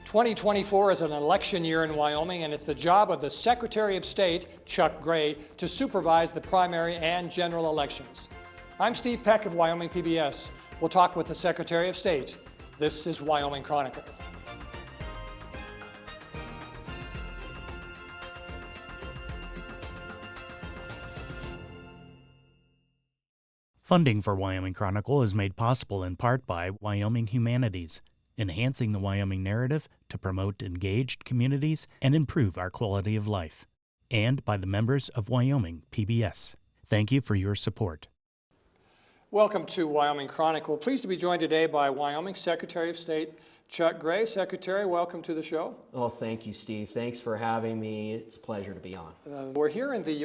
2024 is an election year in Wyoming, and it's the job of the Secretary of State, Chuck Gray, to supervise the primary and general elections. I'm Steve Peck of Wyoming PBS. We'll talk with the Secretary of State. This is Wyoming Chronicle. Funding for Wyoming Chronicle is made possible in part by Wyoming Humanities, enhancing the Wyoming narrative to promote engaged communities and improve our quality of life, and by the members of Wyoming PBS. Thank you for your support. Welcome to Wyoming Chronicle. Pleased to be joined today by Wyoming Secretary of State Chuck Gray. Secretary, welcome to the show. Oh, thank you, Steve. Thanks for having me. It's a pleasure to be on. We're here in the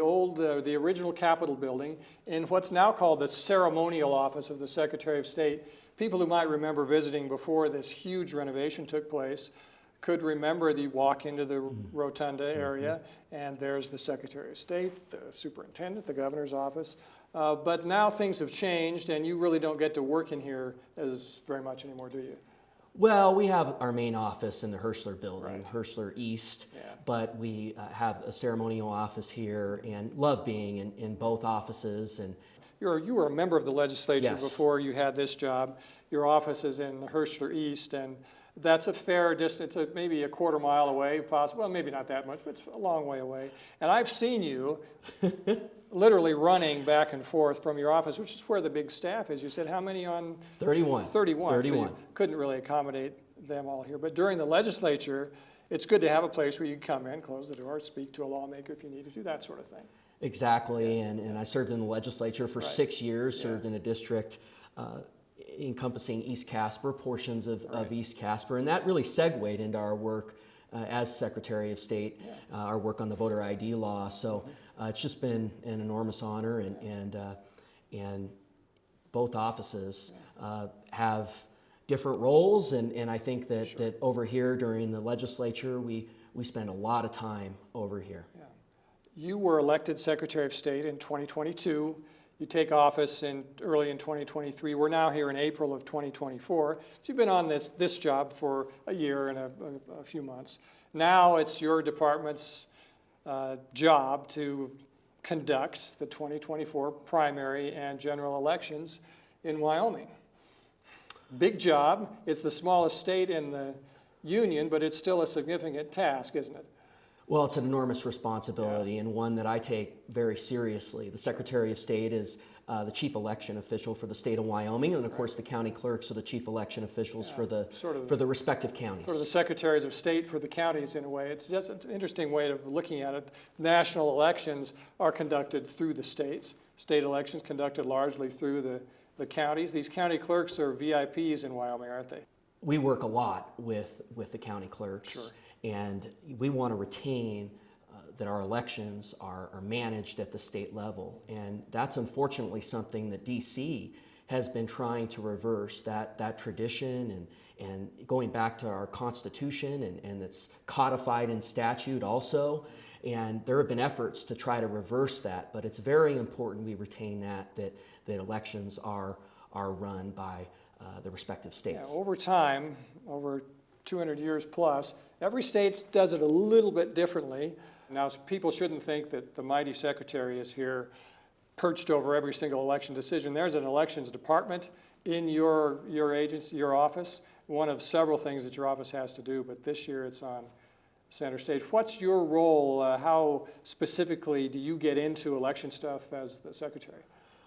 original Capitol building in what's now called the ceremonial office of the Secretary of State. People who might remember visiting before this huge renovation took place could remember the walk into the rotunda area, and there's the Secretary of State, the Superintendent, the Governor's office. But now things have changed, and you really don't get to work in here as very much anymore, do you? Well, we have our main office in the Hirschler building, Right. Hirschler East, Yeah. but we have a ceremonial office here and love being in both offices. And You were a member of the legislature Yes. before you had this job. Your office is in the Hirschler East, and that's a fair distance, maybe a quarter mile away, possibly. Well, maybe not that much, but it's a long way away. And I've seen you literally running back and forth from your office, which is where the big staff is. You said how many on? 31. 31. So you couldn't really accommodate them all here. But during the legislature, it's good to have a place where you can come in, close the door, speak to a lawmaker if you need to do that sort of thing. Exactly, and I served in the legislature for 6 years, served in a district encompassing East Casper, portions of East Casper, and that really segued into our work as Secretary of State, our work on the voter ID law. So it's just been an enormous honor, and both offices have different roles, and I think that over here during the legislature, we spend a lot of time over here. Yeah. You were elected Secretary of State in 2022. You take office early in 2023. We're now here in April of 2024. So you've been on this job for a year and a few months. Now it's your department's job to conduct the 2024 primary and general elections in Wyoming. Big job. It's the smallest state in the union, but it's still a significant task, isn't it? Well, it's an enormous responsibility and one that I take very seriously. The Secretary of State is the chief election official for the state of Wyoming, and of course the county clerks are the chief election officials for the respective counties. Sort of the secretaries of state for the counties in a way. It's just an interesting way of looking at it. National elections are conducted through the states. State elections conducted largely through the counties. These county clerks are VIPs in Wyoming, aren't they? We work a lot with the county clerks. Sure. And we want to retain that our elections are managed at the state level. And that's unfortunately something that DC has been trying to reverse, that tradition and going back to our Constitution, and it's codified in statute also. And there have been efforts to try to reverse that, but it's very important we retain that elections are run by the respective states. Yeah, over time, over 200 years plus, every state does it a little bit differently. Now, people shouldn't think that the mighty secretary is here perched over every single election decision. There's an elections department in your agency, your office, one of several things that your office has to do, but this year it's on center stage. What's your role? How specifically do you get into election stuff as the secretary?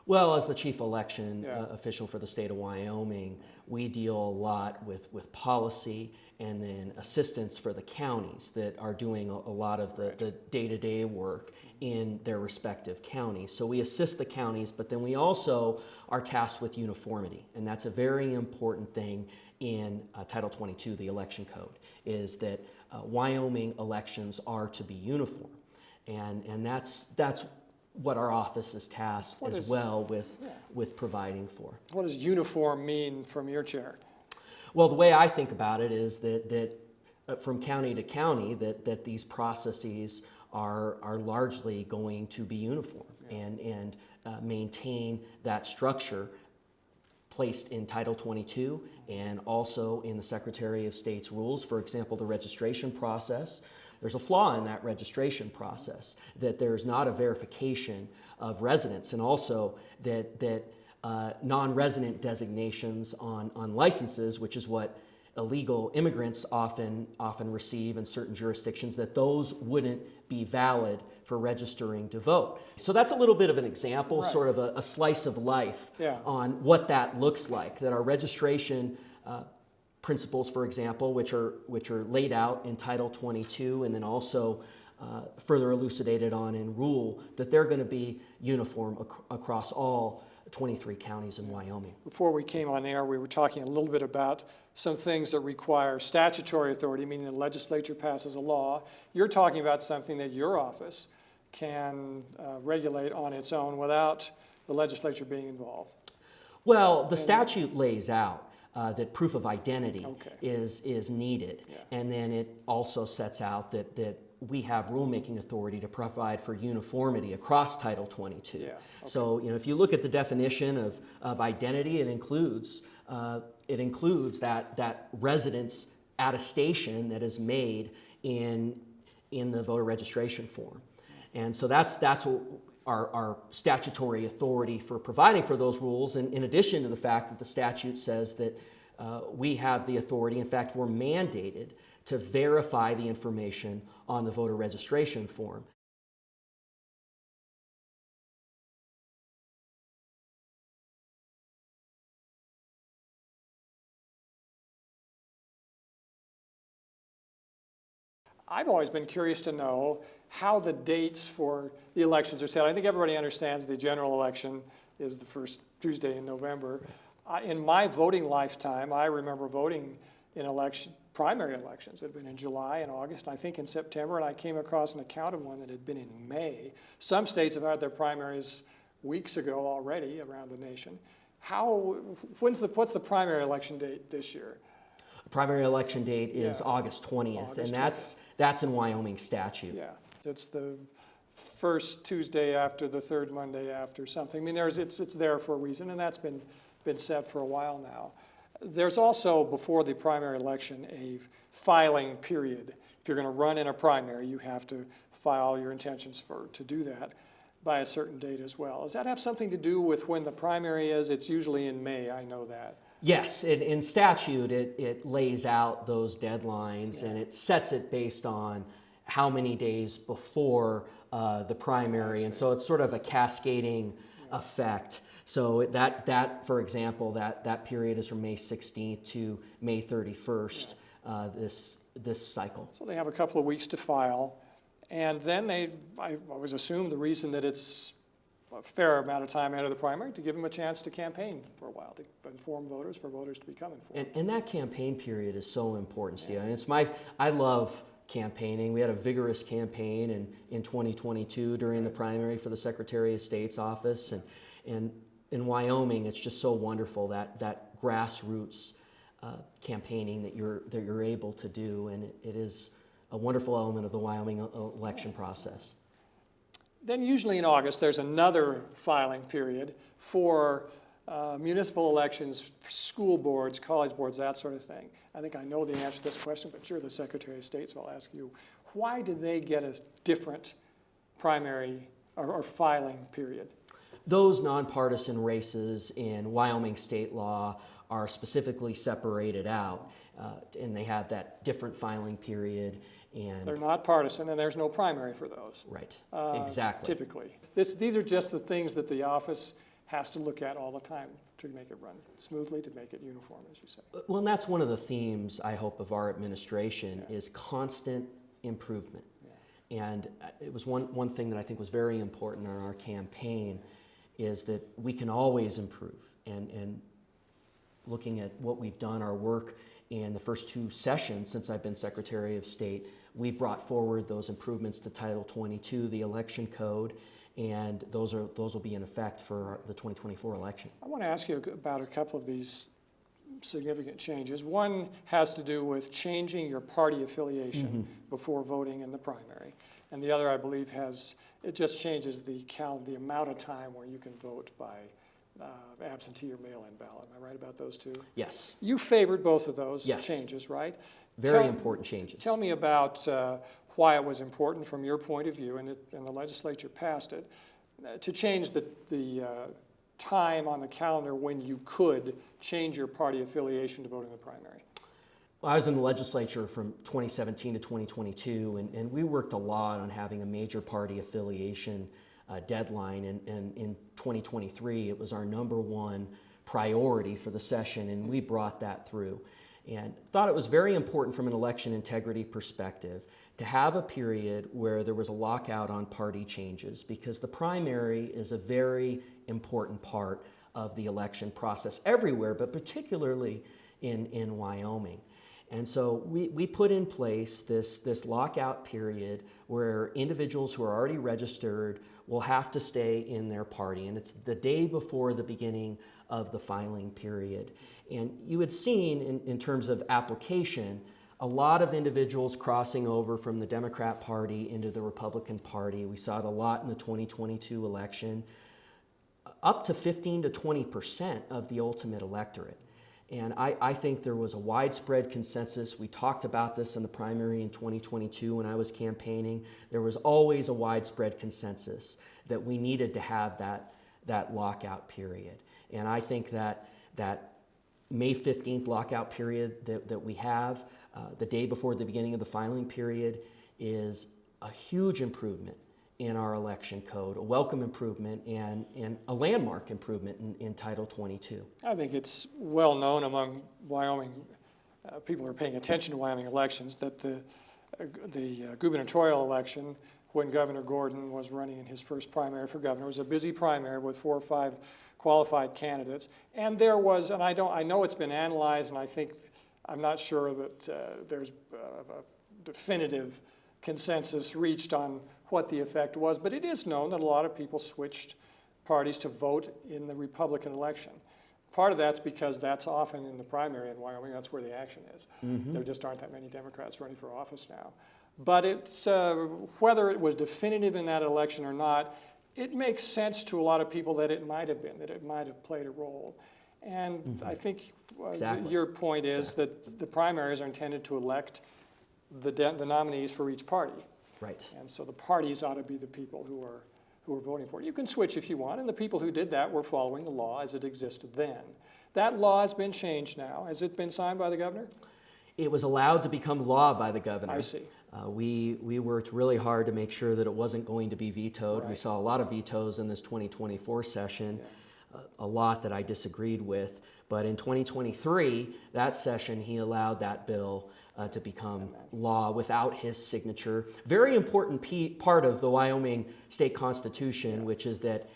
Well, as the chief election official for the state of Wyoming, we deal a lot with policy and then assistance for the counties that are doing a lot of the day-to-day work in their respective counties. So we assist the counties, but then we also are tasked with uniformity, and that's a very important thing in Title 22, the election code, is that Wyoming elections are to be uniform, and that's what our office is tasked with providing for. What does uniform mean from your chair? Well, the way I think about it is that from county to county, that these processes are largely going to be uniform and maintain that structure placed in Title 22 and also in the Secretary of State's rules. For example, the registration process. There's a flaw in that registration process, that there's not a verification of residence, and also that non-resident designations on licenses, which is what illegal immigrants often receive in certain jurisdictions, that those wouldn't be valid for registering to vote. So that's a little bit of an example, Right. sort of a slice of life Yeah. on what that looks like, that our registration principles, for example, which are laid out in Title 22 and then also further elucidated on in rule, that they're going to be uniform across all 23 counties in Wyoming. Before we came on air, we were talking a little bit about some things that require statutory authority, meaning the legislature passes a law. You're talking about something that your office can regulate on its own without the legislature being involved. Well, the statute lays out that proof of identity Okay. is needed. Yeah. And then it also sets out that we have rulemaking authority to provide for uniformity across Title 22. Yeah. Okay. So, if you look at the definition of identity, it includes that residence attestation that is made in the voter registration form. And so that's what our statutory authority for providing for those rules, and in addition to the fact that the statute says that we have the authority, in fact, we're mandated to verify the information on the voter registration form. I've always been curious to know how the dates for the elections are set. I think everybody understands the general election is the first Tuesday in November. In my voting lifetime, I remember voting in primary elections that had been in July and August, and I think in September, and I came across an account of one that had been in May. Some states have had their primaries weeks ago already around the nation. What's the primary election date this year? The primary election date is Yeah. August 20th, August and that's in Wyoming statute. Yeah, it's the first Tuesday after the third Monday after something. I mean, it's there for a reason, and that's been set for a while now. There's also, before the primary election, a filing period. If you're going to run in a primary, you have to file your intentions to do that by a certain date as well. Does that have something to do with when the primary is? It's usually in May, I know that. Yes, in statute, it lays out those deadlines, and it sets it based on how many days before the primary, and so it's sort of a cascading effect. So that for example, that period is from May 16th to May 31st, this cycle. So they have a couple of weeks to file, and then I always assume the reason that it's a fair amount of time ahead of the primary to give them a chance to campaign for a while, to inform voters, for voters to become informed. And that campaign period is so important, Steve. And I love campaigning. We had a vigorous campaign in 2022 during the primary for the Secretary of State's office, and in Wyoming, it's just so wonderful that grassroots campaigning that you're able to do, and it is a wonderful element of the Wyoming election process. Then usually in August, there's another filing period for municipal elections, school boards, college boards, that sort of thing. I think I know the answer to this question, but you're the Secretary of State, so I'll ask you. Why do they get a different primary or filing period? Those nonpartisan races in Wyoming state law are specifically separated out, and they have that different filing period. And They're not partisan, and there's no primary for those. right, exactly. Typically. These are just the things that the office has to look at all the time to make it run smoothly, to make it uniform, as you say. Well, and that's one of the themes, I hope, of our administration is constant improvement. Yeah. And it was one thing that I think was very important in our campaign is that we can always improve. And looking at what we've done, our work in the first two sessions since I've been Secretary of State, we've brought forward those improvements to Title 22, the election code, and those will be in effect for the 2024 election. I want to ask you about a couple of these significant changes. One has to do with changing your party affiliation before voting in the primary. And the other, I believe, it just changes the amount of time where you can vote by absentee or mail-in ballot. Am I right about those two? Yes. You favored both of those Yes. changes, right? Very important changes. Tell me about why it was important from your point of view, and the legislature passed it, to change the time on the calendar when you could change your party affiliation to vote in the primary. Well, I was in the legislature from 2017 to 2022, and we worked a lot on having a major party affiliation deadline, and in 2023 it was our #1 priority for the session, and we brought that through. And thought it was very important from an election integrity perspective to have a period where there was a lockout on party changes, because the primary is a very important part of the election process everywhere, but particularly in Wyoming. And so we put in place this lockout period where individuals who are already registered will have to stay in their party. And it's the day before the beginning of the filing period. And you had seen in terms of application, a lot of individuals crossing over from the Democrat Party into the Republican Party. We saw it a lot in the 2022 election, up to 15 to 20% of the ultimate electorate. And I think there was a widespread consensus. We talked about this in the primary in 2022 when I was campaigning. There was always a widespread consensus that we needed to have that lockout period. And I think that May 15th lockout period that we have, the day before the beginning of the filing period, is a huge improvement in our election code, a welcome improvement, and a landmark improvement in Title 22. I think it's well known among Wyoming people who are paying attention to Wyoming elections that the gubernatorial election, when Governor Gordon was running in his first primary for governor, was a busy primary with 4 or 5 qualified candidates. And there was, and I know it's been analyzed, and I'm not sure that there's a definitive consensus reached on what the effect was, but it is known that a lot of people switched parties to vote in the Republican election. Part of that's because that's often in the primary in Wyoming, that's where the action is. Mm-hmm. There just aren't that many Democrats running for office now. But it's whether it was definitive in that election or not, it makes sense to a lot of people that it might have been, that it might have played a role. And mm-hmm. I think exactly. Your point is that the primaries are intended to elect the nominees for each party. Right. And so the parties ought to be the people who are voting for it. You can switch if you want, and the people who did that were following the law as it existed then. That law has been changed now. Has it been signed by the governor? It was allowed to become law by the governor. I see. We worked really hard to make sure that it wasn't going to be vetoed. Right. We saw a lot of vetoes in this 2024 session, a lot that I disagreed with. But in 2023, that session, he allowed that bill to become law without his signature. Very important part of the Wyoming state constitution, which is that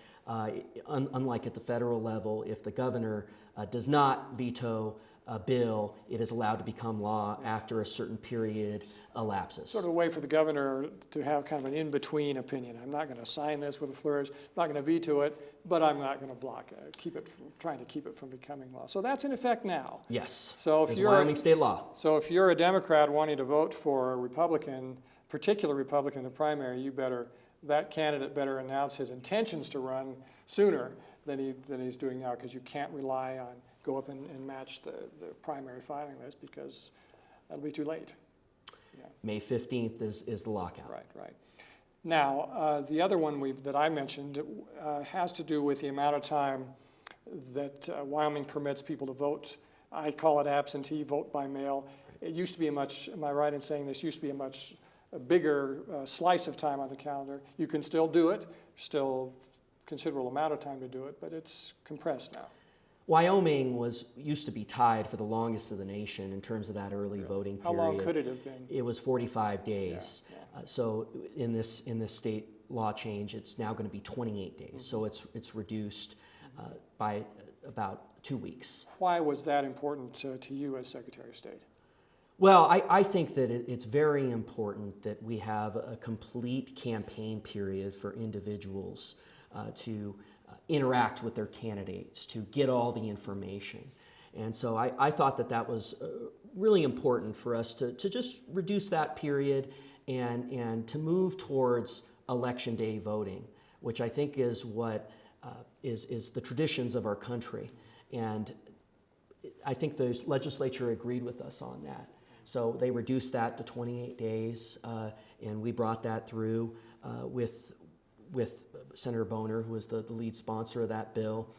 unlike at the federal level, if the governor does not veto a bill, it is allowed to become law after a certain period elapses. Sort of a way for the governor to have kind of an in-between opinion. I'm not going to sign this with a flourish, I'm not going to veto it, but I'm not going to block it, trying to keep it from becoming law. So that's in effect now. Yes, so if you're Wyoming state law. So if you're a Democrat wanting to vote for a Republican, particular Republican in the primary, that candidate better announce his intentions to run sooner than he's doing now, because you can't rely on go up and match the primary filing list, because that'll be too late. Yeah. May 15th is the lockout. Right. Now, the other one that I mentioned has to do with the amount of time that Wyoming permits people to vote. I call it absentee vote by mail. It used to be am I right in saying this, used to be a bigger slice of time on the calendar. You can still do it, still considerable amount of time to do it, but it's compressed now. Wyoming used to be tied for the longest of the nation in terms of that early voting period. How long could it have been? It was 45 days. Yeah. So in this state law change, it's now going to be 28 days. Mm-hmm. So it's reduced by about 2 weeks. Why was that important to you as Secretary of State? Well, I think that it's very important that we have a complete campaign period for individuals to interact with their candidates, to get all the information. And so I thought that was really important for us to just reduce that period and to move towards election day voting, which I think is what is the traditions of our country. And I think the legislature agreed with us on that. So they reduced that to 28 days, and we brought that through with Senator Boner, who was the lead sponsor of that bill.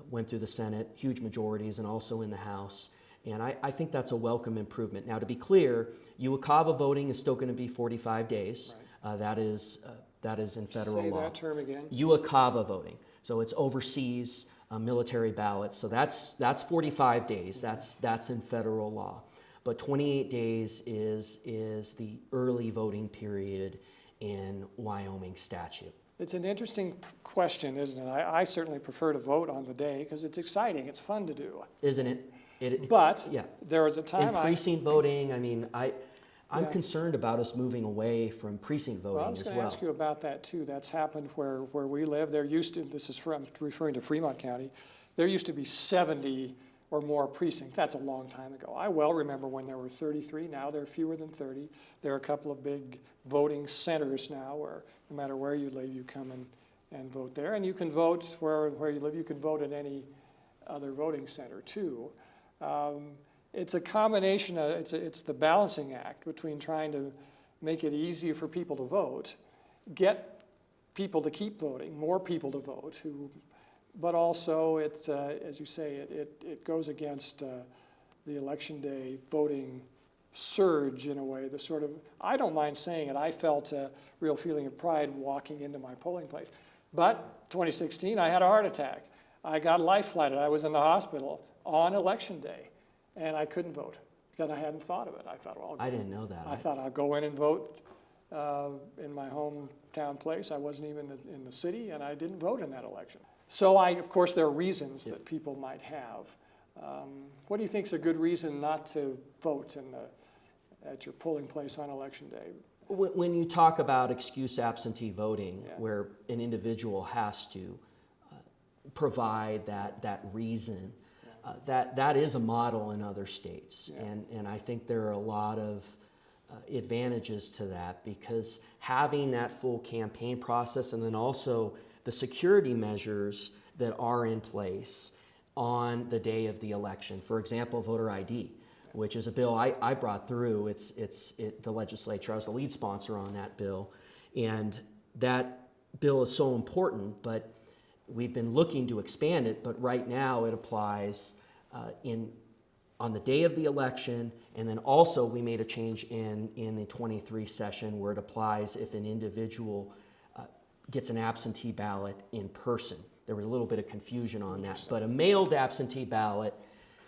Went through the Senate, huge majorities, and also in the House. And I think that's a welcome improvement. Now, to be clear, UOCAVA voting is still going to be 45 days. Right. That is in federal law. Say that term again. UOCAVA voting. So it's overseas military ballots. So that's 45 days. That's in federal law. But 28 days is the early voting period in Wyoming statute. It's an interesting question, isn't it? I certainly prefer to vote on the day because it's exciting. It's fun to do. Isn't it? But yeah. There was a time in precinct voting, I mean, I'm concerned about us moving away from precinct voting as well. I was going to ask you about that too. That's happened where we live. There used to, I'm referring to Fremont County, there used to be 70 or more precincts. That's a long time ago. I well remember when there were 33. Now there are fewer than 30. There are a couple of big voting centers now where no matter where you live, you come and vote there. And you can vote where you live. You can vote at any other voting center too. It's a combination of, it's the balancing act between trying to make it easier for people to vote, get people to keep voting, more people to vote, but also it, as you say, it goes against the election day voting surge in a way. The sort of, I don't mind saying it, I felt a real feeling of pride walking into my polling place. But 2016, I had a heart attack. I got life flighted. I was in the hospital on election day, and I couldn't vote because I hadn't thought of it. I thought, well, I didn't know that. I thought I'll go in and vote in my hometown place. I wasn't even in the city, and I didn't vote in that election. So of course, there are reasons that people might have. What do you think is a good reason not to vote at your polling place on election day? When you talk about excuse absentee voting, where an individual has to provide that reason, that is a model in other states. And I think there are a lot of advantages to that, because having that full campaign process and then also the security measures that are in place on the day of the election. For example, voter ID, which is a bill I brought through. It's the legislature. I was the lead sponsor on that bill. And that bill is so important, but we've been looking to expand it, but right now it applies on the day of the election, and then also we made a change in the 23 session where it applies if an individual gets an absentee ballot in person. There was a little bit of confusion on that, but a mailed absentee ballot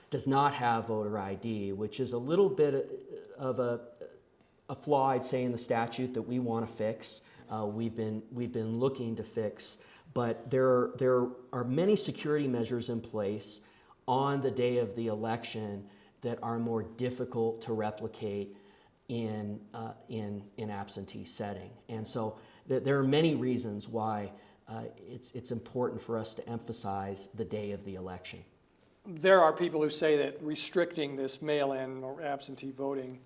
does not have voter ID, which is a little bit of a flaw, I'd say, in the statute that we want to fix. We've been looking to fix, but there are many security measures in place on the day of the election that are more difficult to replicate in absentee setting. And so there are many reasons why it's important for us to emphasize the day of the election. There are people who say that restricting this mail-in or absentee voting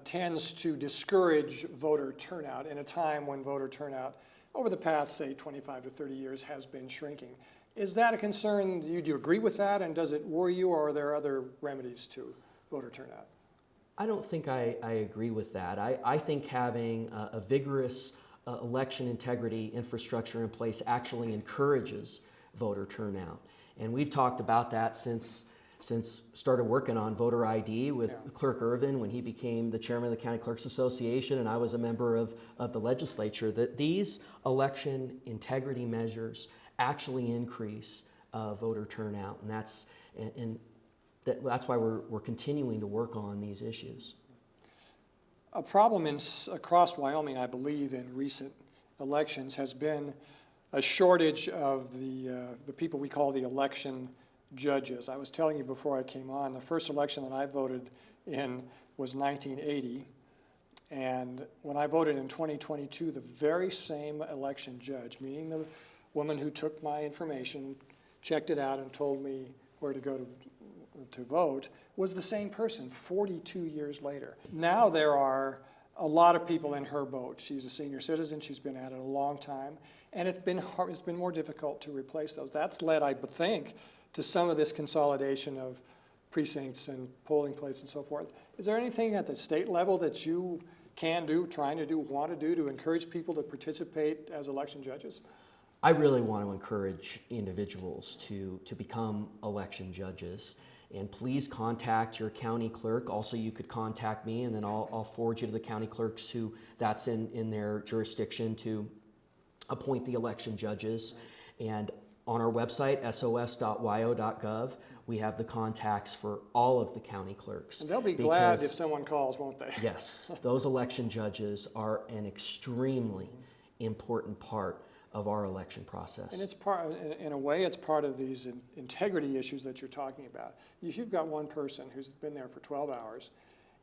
tends to discourage voter turnout in a time when voter turnout over the past, say, 25 to 30 years has been shrinking. Is that a concern? Do you agree with that, and does it worry you, or are there other remedies to voter turnout? I don't think I agree with that. I think having a vigorous election integrity infrastructure in place actually encourages voter turnout. And we've talked about that since started working on voter ID with Clerk Irvin when he became the chairman of the County Clerks Association, and I was a member of the legislature, that these election integrity measures actually increase voter turnout. And that's why we're continuing to work on these issues. A problem across Wyoming, I believe, in recent elections has been a shortage of the people we call the election judges. I was telling you before I came on, the first election that I voted in was 1980. And when I voted in 2022, the very same election judge, meaning the woman who took my information, checked it out, and told me where to go to vote, was the same person 42 years later. Now there are a lot of people in her boat. She's a senior citizen. She's been at it a long time. And it's been hard, it's been more difficult to replace those. That's led, I think, to some of this consolidation of precincts and polling places and so forth. Is there anything at the state level that you can do, trying to do, want to do to encourage people to participate as election judges? I really want to encourage individuals to become election judges. And please contact your county clerk. Also, you could contact me, and then I'll forward you to the county clerks who that's in their jurisdiction to appoint the election judges. And on our website, sos.wyo.gov, we have the contacts for all of the county clerks. And they'll be glad if someone calls, won't they? Yes, those election judges are an extremely important part of our election process. And it's part, in a way, it's part of these integrity issues that you're talking about. If you've got one person who's been there for 12 hours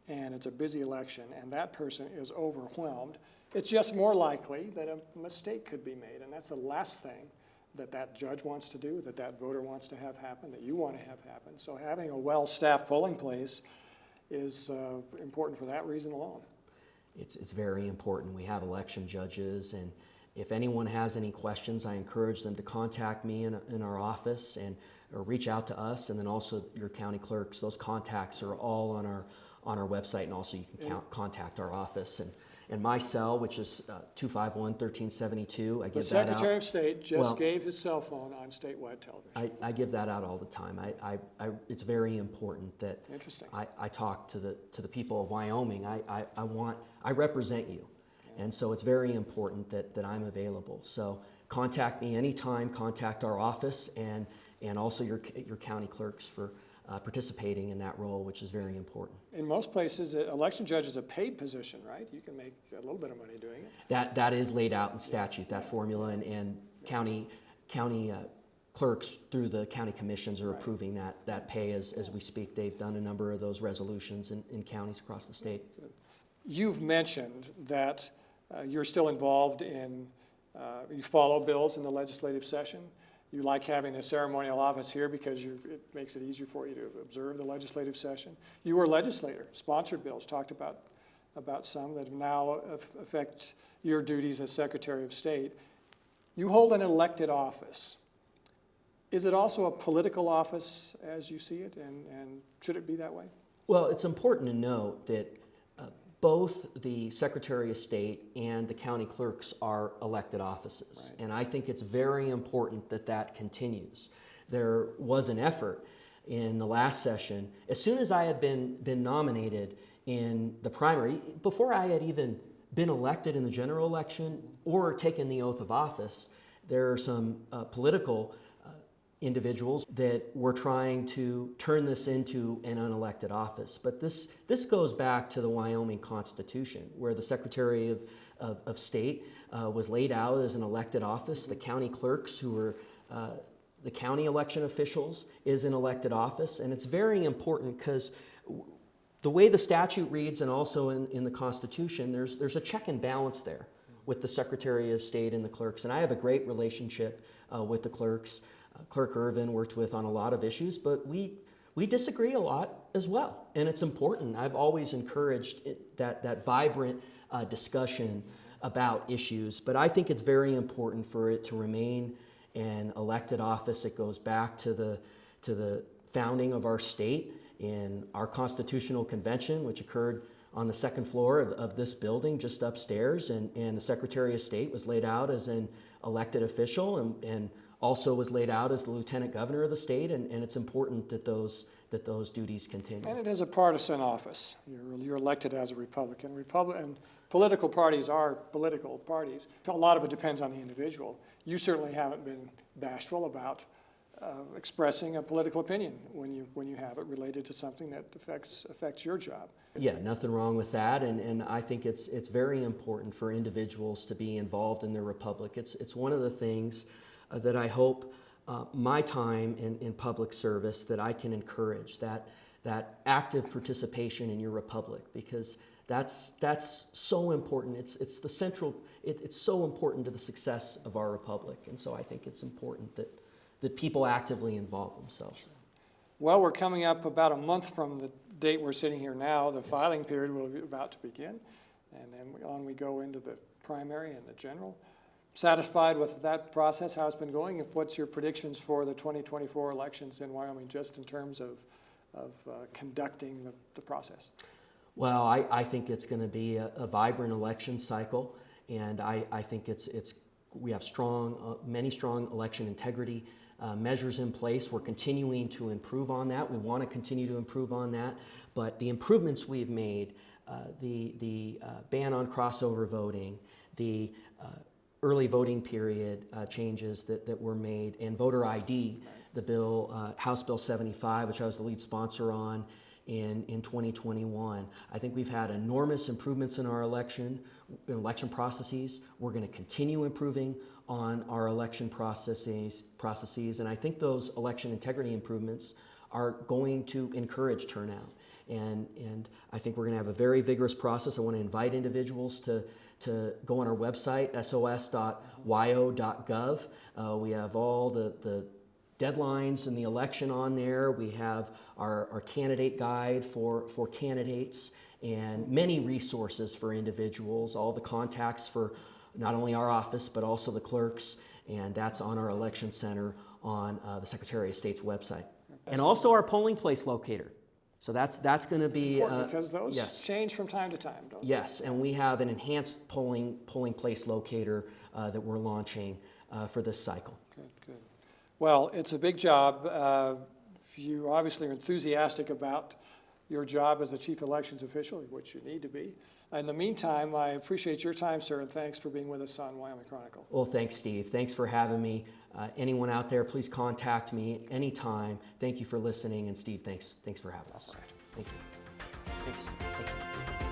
and it's a busy election and that person is overwhelmed, it's just more likely that a mistake could be made. And that's the last thing that judge wants to do, that voter wants to have happen, that you want to have happen. So having a well-staffed polling place is important for that reason alone. It's very important. We have election judges, and if anyone has any questions, I encourage them to contact me in our office or reach out to us, and then also your county clerks. Those contacts are all on our website, and also you can contact our office. And my cell, which is 251-1372, I give that out. The Secretary of State just gave his cell phone on statewide television. I give that out all the time. It's very important that I talk to the people of Wyoming. I represent you. And so it's very important that I'm available. So contact me anytime, contact our office, and also your county clerks for participating in that role, which is very important. In most places, election judge is a paid position, right? You can make a little bit of money doing it. That is laid out in statute, that formula, and county clerks through the county commissions are approving that pay as we speak. They've done a number of those resolutions in counties across the state. You've mentioned that you're still involved in, you follow bills in the legislative session. You like having the ceremonial office here because it makes it easier for you to observe the legislative session. You were a legislator, sponsored bills, talked about some that now affect your duties as Secretary of State. You hold an elected office. Is it also a political office as you see it, and should it be that way? Well, it's important to note that both the Secretary of State and the county clerks are elected offices. Right. And I think it's very important that continues. There was an effort in the last session, as soon as I had been nominated in the primary, before I had even been elected in the general election or taken the oath of office, there are some political individuals that were trying to turn this into an unelected office. But this goes back to the Wyoming Constitution, where the Secretary of State was laid out as an elected office. The county clerks, who were the county election officials, is an elected office. And it's very important because the way the statute reads, and also in the Constitution, there's a check and balance there with the Secretary of State and the clerks. And I have a great relationship with the clerks. Clerk Irvin worked with on a lot of issues, but we disagree a lot as well, and it's important. I've always encouraged that vibrant discussion about issues, but I think it's very important for it to remain an elected office. It goes back to the founding of our state in our constitutional convention, which occurred on the second floor of this building just upstairs, and the Secretary of State was laid out as an elected official and also was laid out as the lieutenant governor of the state, and it's important that those duties continue. And it is a partisan office. You're elected as a Republican. Political parties are political parties. A lot of it depends on the individual. You certainly haven't been bashful about expressing a political opinion when you have it related to something that affects your job. Yeah, nothing wrong with that, and I think it's very important for individuals to be involved in their republic. It's one of the things that I hope my time in public service that I can encourage, that active participation in your republic, because that's so important. It's the central. It's so important to the success of our republic, and so I think it's important that people actively involve themselves. Well, we're coming up about a month from the date we're sitting here now. The filing period will be about to begin, and then on we go into the primary and the general. satisfied with that process, how it's been going? What's your predictions for the 2024 elections in Wyoming, just in terms of conducting the process? Well, I think it's going to be a vibrant election cycle, and I think we have many strong election integrity measures in place. We're continuing to improve on that. We want to continue to improve on that, but the improvements we've made, the ban on crossover voting, the early voting period changes that were made, and voter ID, the bill, House Bill 75, which I was the lead sponsor on in 2021. I think we've had enormous improvements in our election processes. We're going to continue improving on our election processes, and I think those election integrity improvements are going to encourage turnout. And I think we're going to have a very vigorous process. I want to invite individuals to go on our website, sos.wyo.gov. We have all the deadlines in the election on there. We have our candidate guide for candidates, and many resources for individuals, all the contacts for not only our office but also the clerks, and that's on our election center on the Secretary of State's website. And also our polling place locator. So that's going to be because those change from time to time, don't they? Yes, and we have an enhanced polling place locator that we're launching for this cycle. Good. Well, it's a big job. You obviously are enthusiastic about your job as the chief elections official, which you need to be. In the meantime, I appreciate your time, sir, and thanks for being with us on Wyoming Chronicle. Well, thanks, Steve. Thanks for having me. Anyone out there, please contact me anytime. Thank you for listening, and Steve, thanks for having us. All right. Thank you. Thanks. Thank you.